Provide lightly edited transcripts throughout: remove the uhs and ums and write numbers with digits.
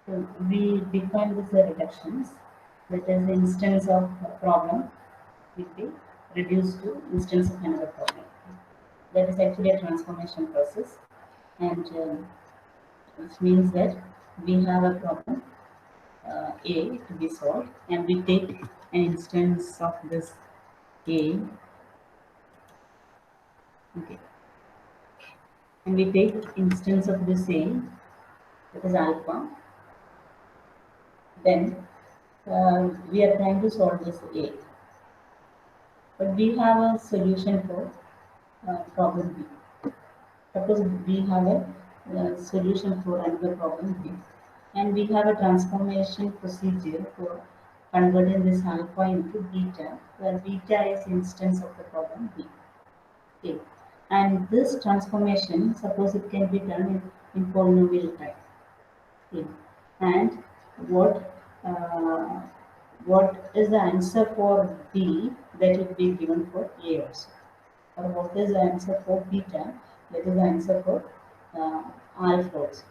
So we define this as reductions, that is the instance of a problem will be reduced to instance of another problem. That is actually a transformation process, and which means that we have a problem A to be solved, and we take an instance of this A, okay, and we take instance of this A, that is alpha. Then we are trying to solve this A, but we have a solution for problem B. Suppose we have a solution for another problem B, and we have a transformation procedure for converting this alpha into beta, where beta is instance of the problem B. Okay. And this transformation, suppose it can be done in polynomial type. Okay. And what uh, what is the answer for B that will be given for A also? Or what is the answer for beta, that is the answer for alpha also.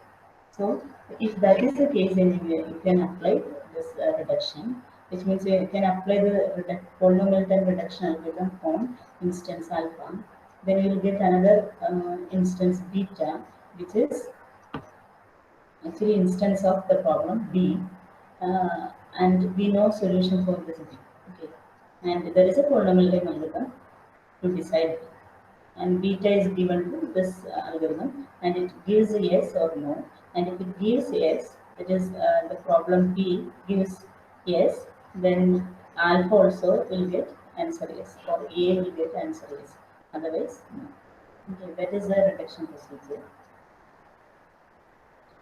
So if that is the case, then you can apply this reduction, which means you can apply the polynomial time reduction algorithm on instance alpha. Then you will get another instance beta, which is actually instance of the problem B, and we know solution for this B. Okay, and there is a polynomial time algorithm to decide, and beta is given to this algorithm, and it gives a yes or no, and if it gives yes, it is the problem B gives yes, then alpha also will get answer yes, or A will get answer yes, otherwise no. Okay, that is the reduction procedure,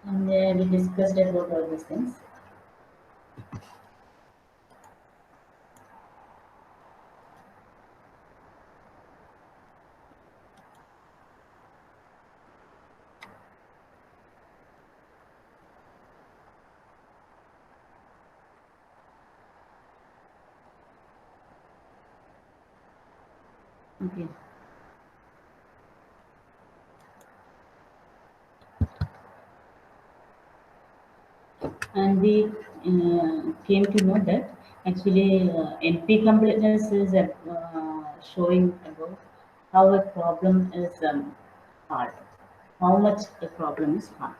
and we discussed about all these things. Okay. And we came to know that actually NP completeness is showing about how a problem is hard, how much the problem is hard.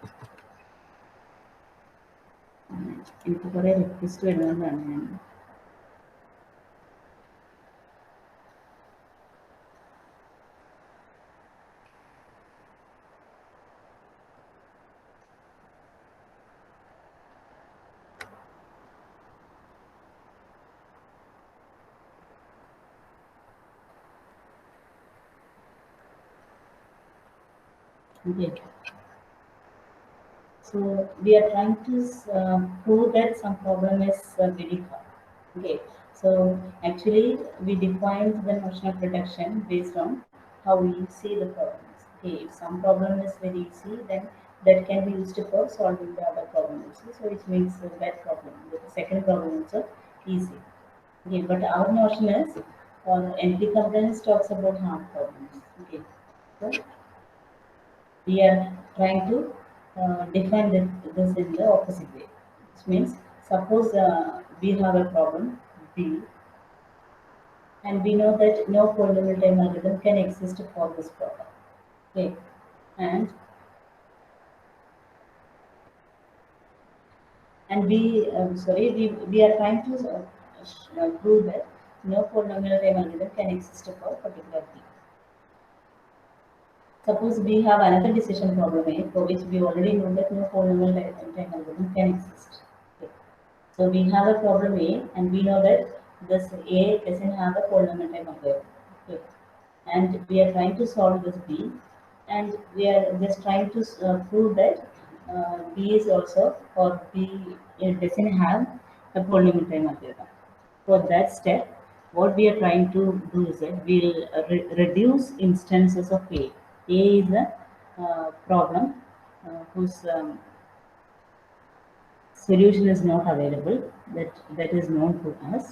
എനിക്ക് കുറേ request വരുന്നതുകൊണ്ടാണ് ഞാൻ okay. So we are trying to prove that some problem is very hard. Okay. So actually we defined the notion of reduction based on how we see the problems. Okay. If some problem is very easy, then that can be used for solving the other problem also. So which means that problem, the second problem also easy. Okay. But our notion is NP competence talks about hard problems. Okay. So we are trying to define this in the opposite way. Which means, suppose we have a problem B, and we know that no polynomial time algorithm can exist for this problem. Okay, and we are trying to prove that no polynomial time algorithm can exist for particular B. Suppose we have another decision problem A, for which we already know that no polynomial time algorithm can exist. Okay. So we have a problem A, and we know that this A doesn't have a polynomial time algorithm. Okay. And we are trying to solve this B, and we are just trying to prove that B is also, or B doesn't have a polynomial time algorithm. For that step, what we are trying to do is that we will reduce instances of A. A is a problem whose solution is not available, that is known to us.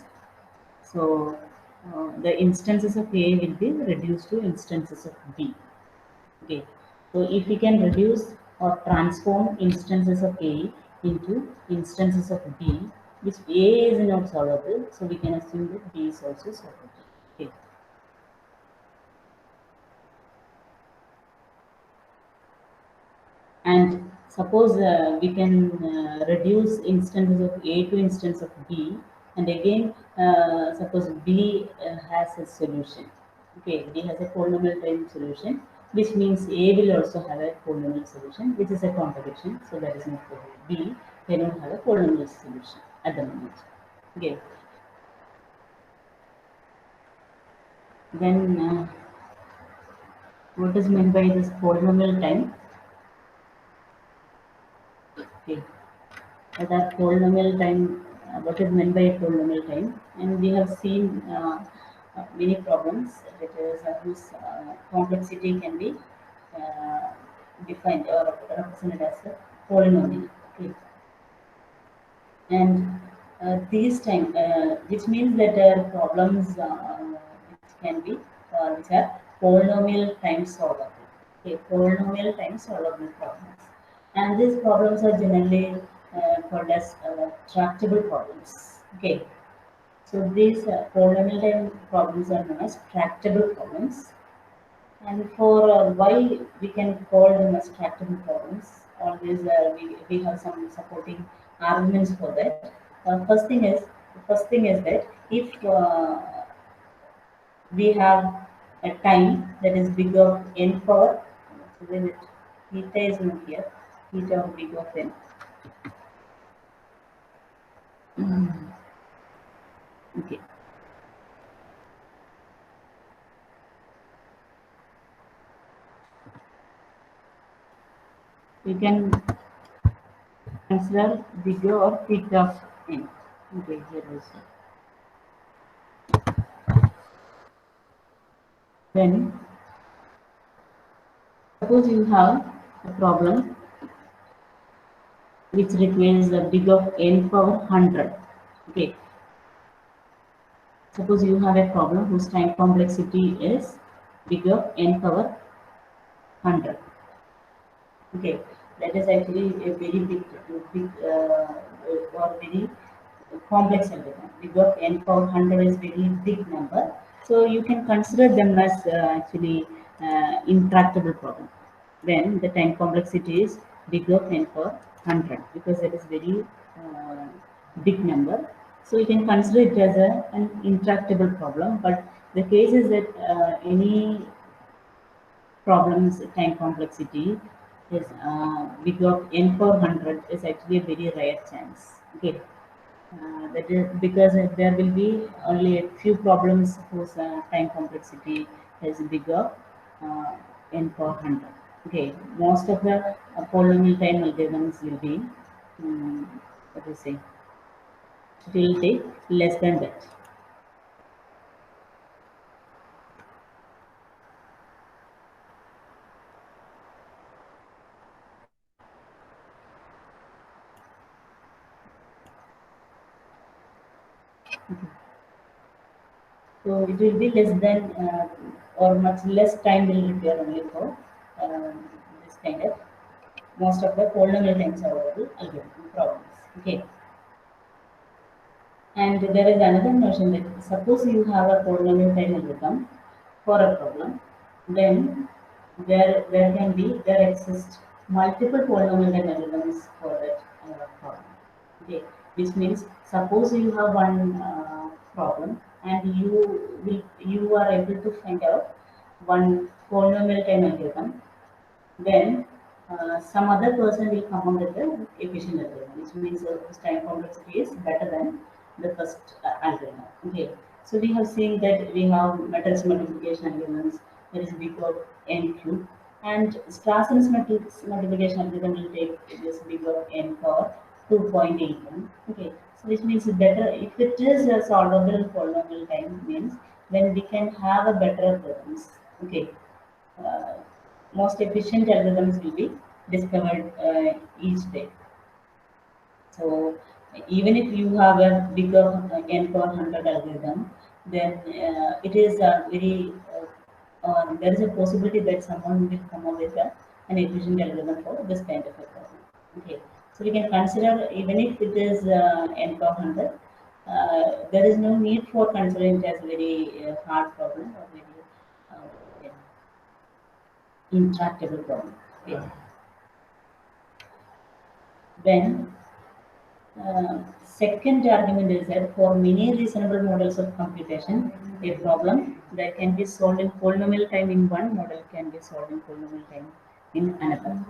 So the instances of A will be reduced to instances of B. Okay. So if we can reduce or transform instances of A into instances of B, which A is not solvable, so we can assume that B is also solvable. Okay. And suppose we can reduce instances of A to instance of B, and again suppose B has a solution. Okay, B has a polynomial time solution, which means A will also have a polynomial solution, which is a contradiction. So that is not possible. B cannot have a polynomial solution at the moment. Okay, then what is meant by this polynomial time? Okay. That polynomial time, what is meant by polynomial time, and we have seen many problems that is whose complexity can be uh, defined or represented as a polynomial. Okay. And these time, which means that there are problems which can be which are polynomial time solvable. Okay, polynomial time solvable problems, and these problems are generally called as tractable problems. Okay, so these polynomial time problems are known as tractable problems, and for why we can call them as tractable problems, always we have some supporting arguments for that. First thing is that if we have a time that is big of n power, so then it, theta is not here, theta of big of n. Okay, we can consider bigger or theta of n. Okay, here also. Then suppose you have a problem which requires a big of n power 100. Okay, suppose you have a problem whose time complexity is big of n power 100. Okay, that is actually a very big or very complex algorithm. Big of n power 100 is very big number, so you can consider them as actually intractable problem. Then the time complexity is big of n power 100 because it is very uh, big number. So you can consider it as an intractable problem. But the case is that any problems time complexity is big of n power 100 is actually a very rare chance. Okay, that is because there will be only a few problems whose time complexity is bigger uh, n power 100. Okay, most of the polynomial time algorithms will be what do you say? It will take less than that. So it will be less than or much less time will require only for this kind of most of the polynomial time solvable algorithm problems. Okay. And there is another notion that suppose you have a polynomial time algorithm for a problem, then there exist multiple polynomial time algorithms for that problem. Okay, which means suppose you have one problem and you are able to find out one polynomial time algorithm, then some other person will come up with the efficient algorithm, which means the time complexity is better than the first algorithm. Okay, so we have seen that we have matrix multiplication algorithms that is big of n cube, and Strasson's multiplication algorithm will take this big of n power 2.81. Okay, so which means better if it is a solvable polynomial time means then we can have a better algorithms. Okay, uh, most efficient algorithms will be discovered each day. So even if you have a bigger n per 100 algorithm, then it is a very there is a possibility that someone will come up with an efficient algorithm for this kind of a problem. Okay. So we can consider even if it is n power 100, there is no need for considering it as a very hard problem or very yeah, intractable problem. Okay. Then second argument is that for many reasonable models of computation, a problem that can be solved in polynomial time in one model can be solved in polynomial time in another.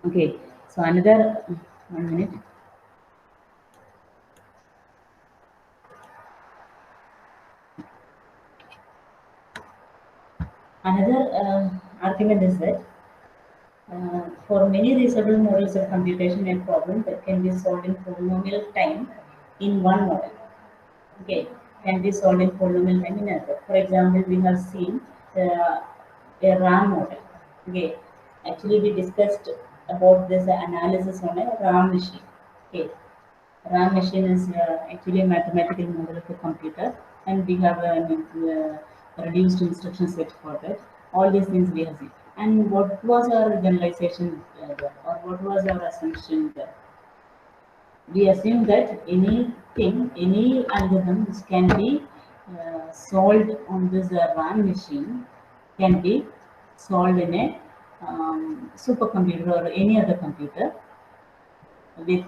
Okay, so another 1 minute. Another argument is that for many reasonable models of computation, a problem that can be solved in polynomial time in one model, okay, can be solved in polynomial time in another. For example, we have seen a RAM model. Okay, actually we discussed about this analysis on a RAM machine. Okay, RAM machine is actually a mathematical model of a computer, and we have a reduced instruction set for that. All these things we have seen. And what was our generalization there, or what was our assumption there? We assume that anything, any algorithms can be solved on this RAM machine, can be solved in a supercomputer or any other computer with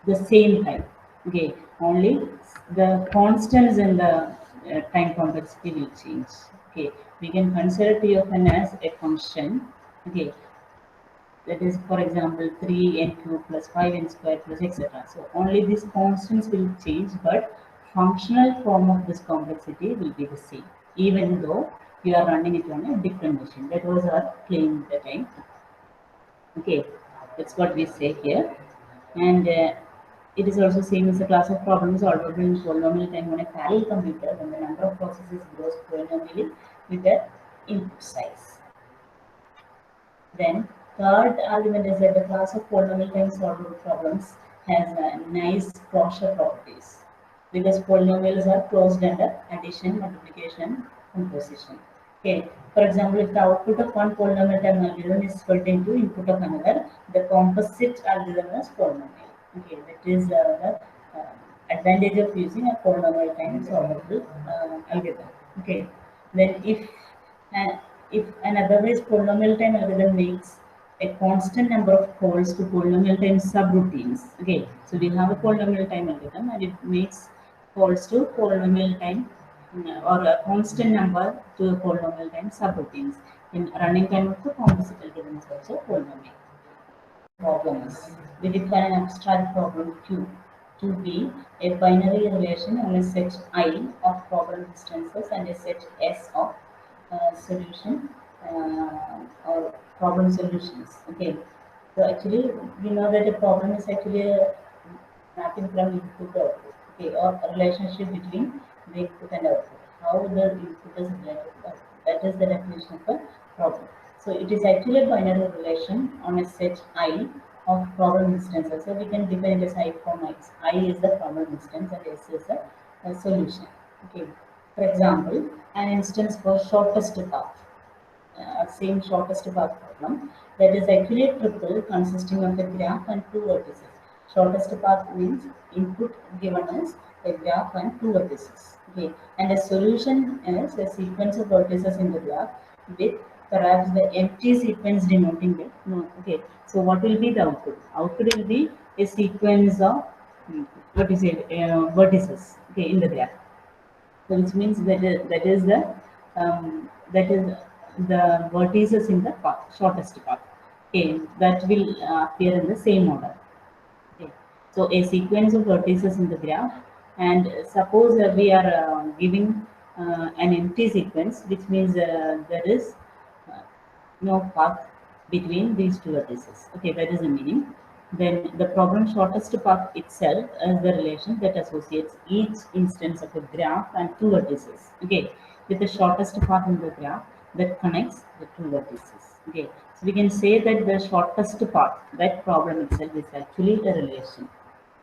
the same time. Okay, only the constants in the time complexity will change. Okay, we can consider T of n as a function. Okay, that is, for example, 3n cube plus 5n square plus etc. So only these constants will change, but functional form of this complexity will be the same, even though you are running it on a different machine. That was our claim at the time. Okay, that's what we say here. And it is also same as a class of problems solvable in polynomial time on a parallel computer when the number of processes grows polynomially with the input size. Then third argument is that the class of polynomial time solvable problems has nice closure properties because polynomials are closed under addition, multiplication, composition. Okay. For example, if the output of one polynomial time algorithm is split into input of another, the composite algorithm is polynomial. Okay, that is the advantage of using a polynomial time solvable algorithm. Okay, then uh, if an otherwise polynomial time algorithm makes a constant number of calls to polynomial time subroutines. Okay, so we have a polynomial time algorithm and it makes calls to polynomial time or a constant number to the polynomial time subroutines. In running time of the composite algorithm is also polynomial. Problems. We define an abstract problem Q to be a binary relation on a set I of problem instances and a set S of solution or problem solutions. Okay. So actually, we know that a problem is actually a mapping from input to output. Okay, or a relationship between the input and output. How the input is related to output. That is the definition of a problem. So it is actually a binary relation on a set I of problem instances. So we can define it as I from X. I is the problem instance and S is the solution. Okay. For example, an instance for shortest path. Same shortest path problem that is actually a triple consisting of a graph and two vertices. Shortest path means input given as a graph and two vertices. Okay, and a solution is a sequence of vertices in the graph with perhaps the empty sequence denoting it. No, okay, so what will be the output? Output will be a sequence of what is it? Vertices. Okay, in the graph. So which means that is the vertices in the path, shortest path. Okay, that will appear in the same order. Okay. So a sequence of vertices in the graph, and suppose we are giving an empty sequence, which means there is uh, no path between these two vertices. Okay, that is the meaning. Then the problem shortest path itself is the relation that associates each instance of a graph and two vertices. Okay, with the shortest path in the graph that connects the two vertices. Okay, so we can say that the shortest path, that problem itself, is actually a relation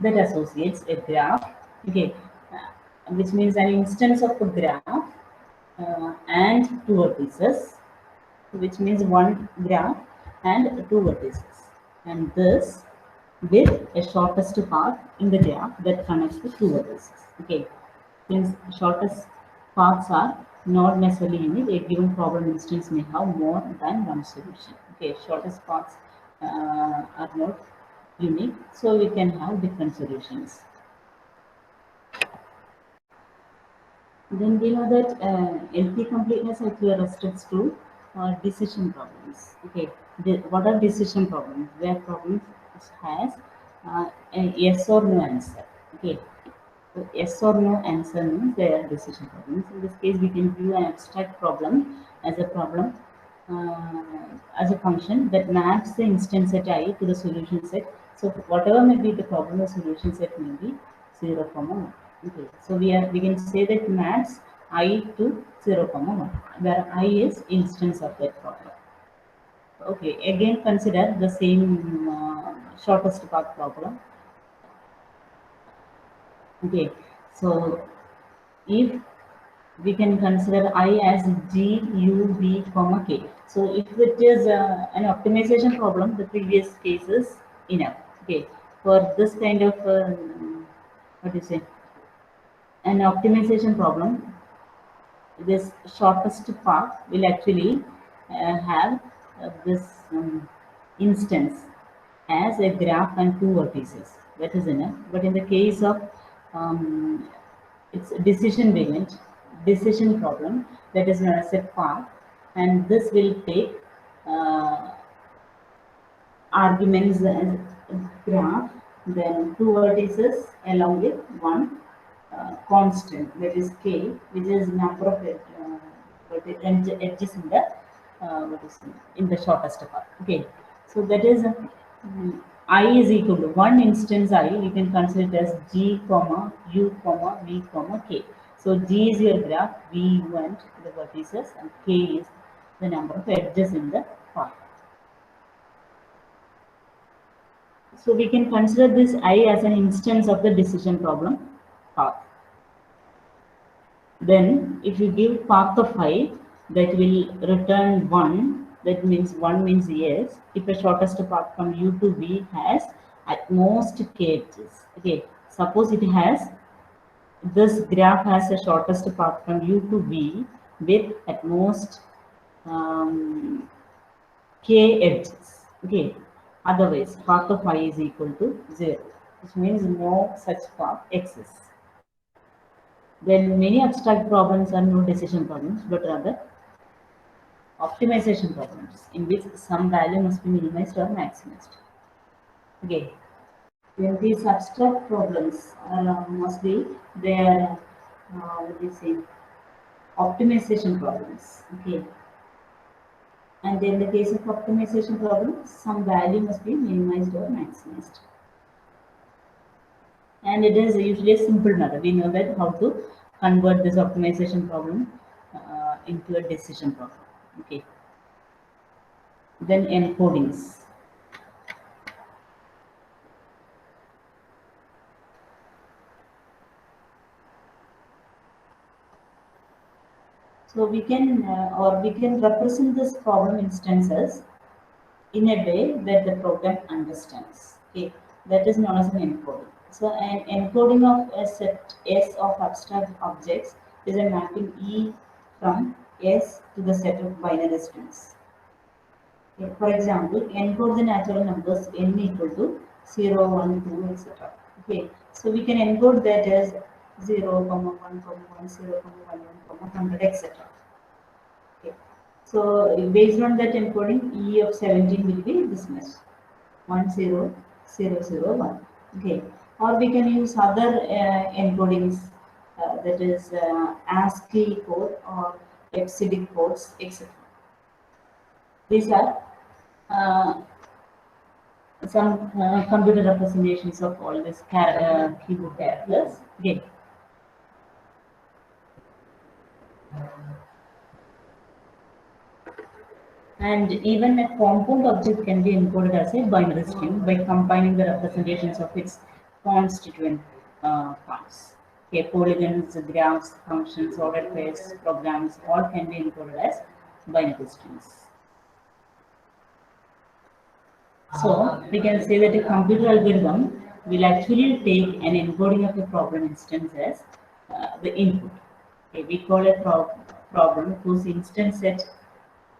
that associates a graph. Okay, which means an instance of a graph and two vertices, which means one graph and two vertices, and this with a shortest path in the graph that connects the two vertices. Okay, since shortest paths are not necessarily unique, a given problem instance may have more than one solution. Okay, shortest paths are not unique, so we can have different solutions. Then we know that LP completeness actually restricts to decision problems. Okay, what are decision problems? Where problems has a yes or no answer. Okay, so yes or no answer means they are decision problems. In this case, we can view an abstract problem as a function that maps the instance set I to the solution set. So whatever may be the problem, the solution set may be 0, 1. Okay, so we can say that maps I to 0, 1, where I is instance of that problem. Okay, again consider the same shortest path problem. Okay, so if we can consider I as G, U, B, comma K. So if it is an optimization problem, the previous case is enough. Okay, for this kind of what do you say, an optimization problem, this shortest path will actually have this instance as a graph and two vertices. That is enough. But in the case of um, it's a decision variant, decision problem, that is known as a path, and this will take uh, arguments as graph, then two vertices along with one constant, that is k, which is number of edges in the what is it, in the shortest path. Okay, so that is I is equal to one instance I. You can consider it as G comma U comma V comma K. So G is your graph, V went the vertices, and K is the number of edges in the path. So we can consider this I as an instance of the decision problem path. Then if you give path of I, that will return 1, that means 1 means yes, if the shortest path from U to V has at most k edges. Okay, suppose it has, this graph has the shortest path from U to V with at most um, k edges. Okay, otherwise path of I is equal to 0, which means no such path exists. Then many abstract problems are no decision problems, but rather optimization problems in which some value must be minimized or maximized. Okay, then these abstract problems are mostly they are what do you say, optimization problems. Okay, and in the case of optimization problems, some value must be minimized or maximized. And it is usually a simple method. We know that how to convert this optimization problem into a decision problem. Okay. Then encodings. So we can or we can represent this problem instances in a way that the program understands. Okay, that is known as an encoding. So an encoding of a set S of abstract objects is a mapping E from S to the set of binary strings. Okay, for example, encode the natural numbers n equal to 0, 1, 2, etc. Okay, so we can encode that as 0, 1, 1, 0, 1, 1, 100, etc. Okay. So based on that encoding, E of 17 will be this much, 10001. Okay, or we can use other encodings, that is ASCII code or EBCD codes, etc. These are uh, some computer representations of all these keyboard characters. Okay. And even a compound object can be encoded as a binary string by combining the representations of its constituent parts. Okay, polygons, graphs, functions, ordered pairs, programs, all can be encoded as binary strings. So we can say that a computer algorithm will actually take an encoding of a problem instance as the input. Okay, we call a problem whose instance set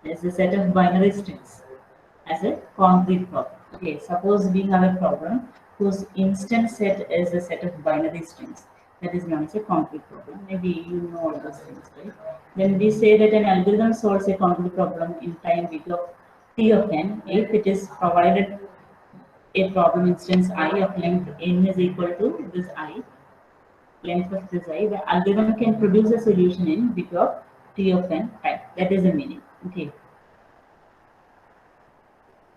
is a set of binary strings as a concrete problem. Okay, suppose we have a problem whose instance set is a set of binary strings. That is known as a concrete problem. Maybe you know all those things, right? Then we say that an algorithm solves a concrete problem in time bit of t of n if it is provided a problem instance I of length n is equal to this I, length of this I. The algorithm can produce a solution in bit of t of n time. That is the meaning. Okay.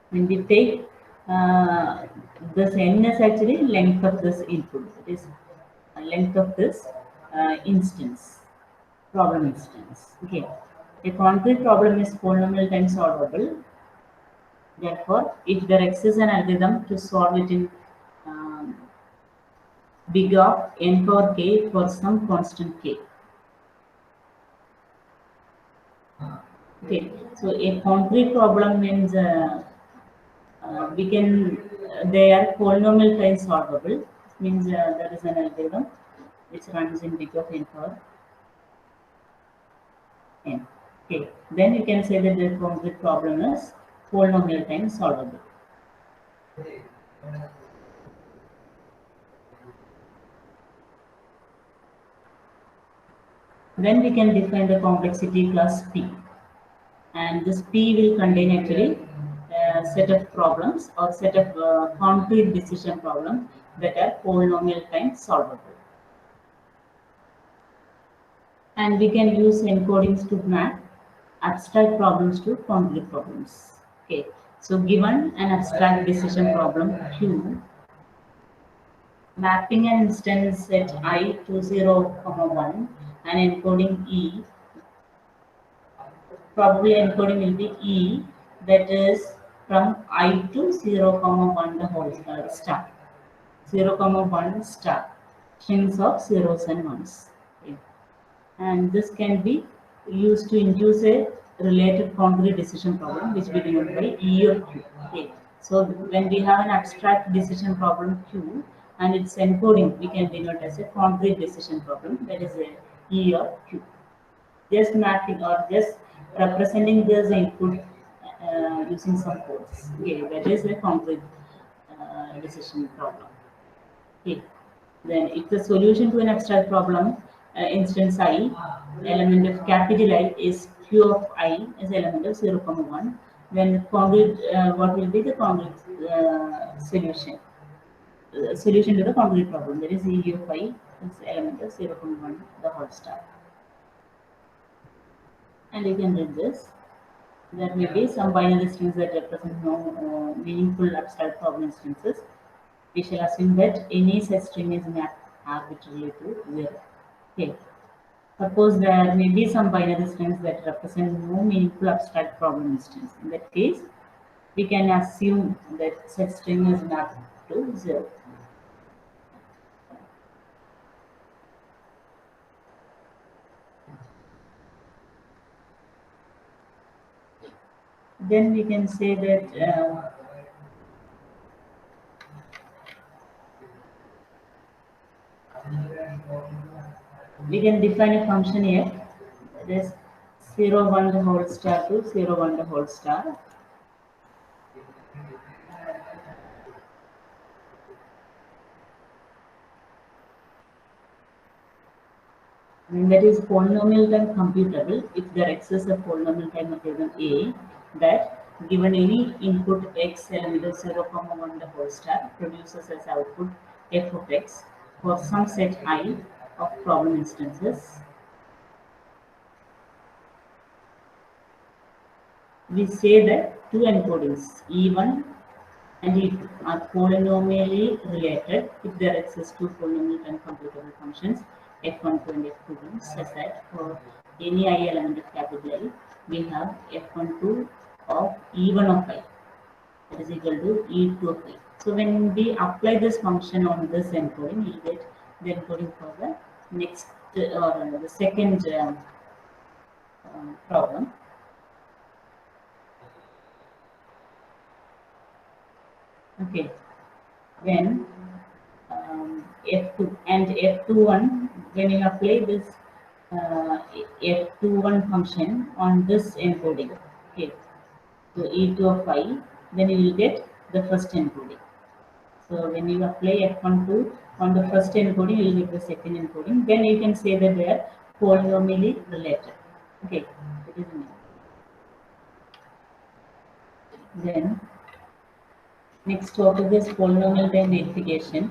When we take this n is actually length of this input, it is length of this instance, problem instance. Okay. A concrete problem is polynomial time solvable. Therefore, if there exists an algorithm to solve it in um, big of n power k for some constant k. Okay, so a concrete problem means we can they are polynomial time solvable. Means there is an algorithm which runs in big of n power n. Okay, then you can say that the concrete problem is polynomial time solvable. Then we can define the complexity class P, and this P will contain actually a set of problems or set of concrete decision problems that are polynomial time solvable. And we can use encodings to map abstract problems to concrete problems. Okay, so given an abstract decision problem Q, mapping an instance set I to 0, 1 and encoding E, probably encoding will be E, that is from I to 0, 1 the whole star. 0, 1 star, strings of zeros and ones. Okay. And this can be used to induce a related concrete decision problem which we denote by E or Q. Okay. So when we have an abstract decision problem Q and its encoding, we can denote as a concrete decision problem, that is a E or Q. Just mapping or just representing this input using some codes. Okay, that is a concrete decision problem. Okay. Then if the solution to an abstract problem, instance I, element of capital I is Q of I is element of 0, 1, then concrete, what will be the concrete solution? Solution to the concrete problem, that is E of I is element of 0, 1, the whole star. And you can read this. There may be some binary strings that represent no meaningful abstract problem instances. We shall assume that any such string is mapped arbitrarily to 0. Okay. Suppose there may be some binary strings that represent no meaningful abstract problem instance. In that case, we can assume that such string is mapped to 0. Then we can say that we can define a function here, that is 0, 1 the whole star to 0, 1 the whole star. And that is polynomial time computable if there exists a polynomial time algorithm A that given any input x element of 0, 1 the whole star produces as output f of x for some set I of problem instances. We say that two encodings E1 and E2 are polynomially related if there exist two polynomial time computable functions f12 and f21 such that for any I element of capital I, we have f12 of E1 of I that is equal to E2 of I. So when we apply this function on this encoding, we will get the encoding for the next or the second problem. Okay, then F2 and F21, when you apply this F21 function on this encoding, okay, so E2 of I, then you will get the first encoding. So when you apply F12 on the first encoding, you will get the second encoding. Then you can say that they are polynomially related. Okay, that is the Then next topic is polynomial time verification.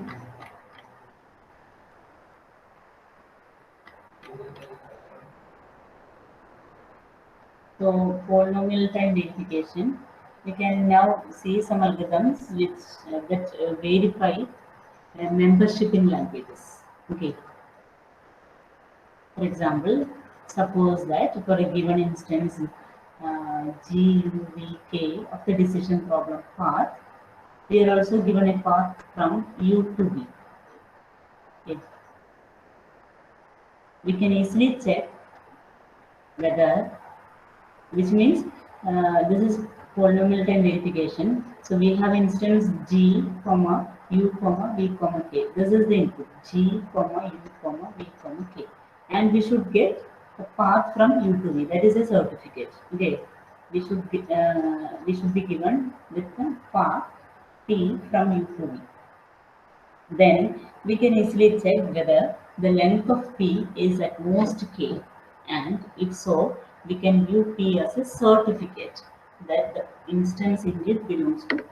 So polynomial time verification, we can now see some algorithms which that verify membership in languages. Okay, for example, suppose that for a given instance, GUVK of the decision problem path, we are also given a path from U to V. Okay. We can easily check whether, which means this is polynomial time verification. So we have instance G, comma, U, comma, V, comma, K. This is the input G, comma, U, comma, V, comma, K. And we should get a path from U to V. That is a certificate. Okay. We should be given with the path P from U to V. Then we can easily check whether the length of P is at most K, and if so, we can view P as a certificate that the instance indeed belongs to P.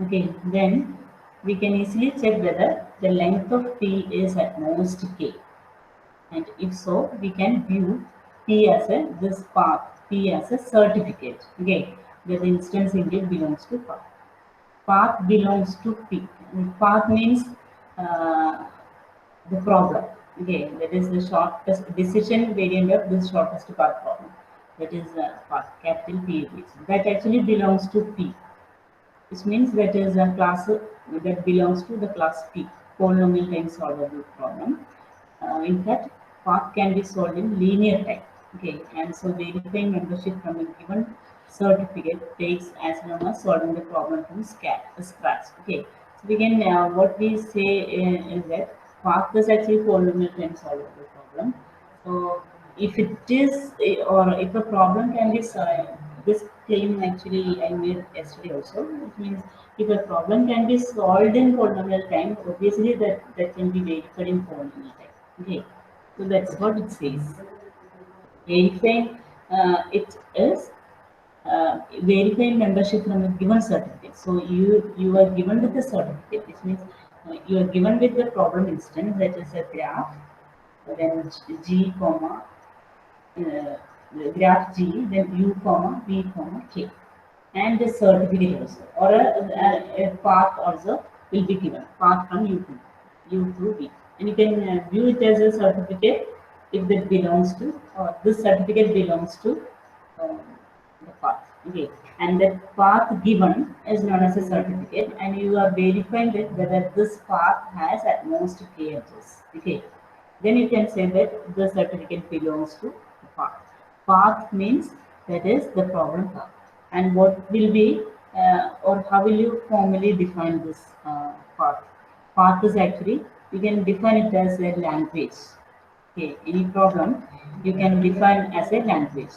Okay, then we can easily check whether the length of P is at most K, and if so, we can view P as a this path P as a certificate. Okay, that the instance indeed belongs to P. Path belongs to P. And path means uh, the problem. Okay, that is the shortest decision variant of this shortest path problem. That is path, capital P. That actually belongs to P. This means that is a class that belongs to the class P, polynomial time solvable problem. In fact, path can be solved in linear time. Okay, and so verifying membership from a given certificate takes as long as solving the problem from scratch. Okay, so we can what we say is that path is actually polynomial time solvable problem. So if it is or if a problem can be solved, this claim actually I made yesterday also. It means if a problem can be solved in polynomial time, obviously that can be verified in polynomial time. Okay, so that's what it says. Verifying it is verifying membership from a given certificate. So you are given with a certificate, which means you are given with the problem instance that is a graph, then G comma uh, graph G, then U comma V comma K, and the certificate also, or a path also will be given, path from U to V, and you can view it as a certificate if that belongs to, or this certificate belongs to um, the path. Okay, and that path given is known as a certificate, and you are verifying that whether this path has at most K edges. Okay, then you can say that the certificate belongs to the path. Path means that is the problem path. And what will be or how will you formally define this path? Path is actually, you can define it as a language. Okay, any problem you can define as a language.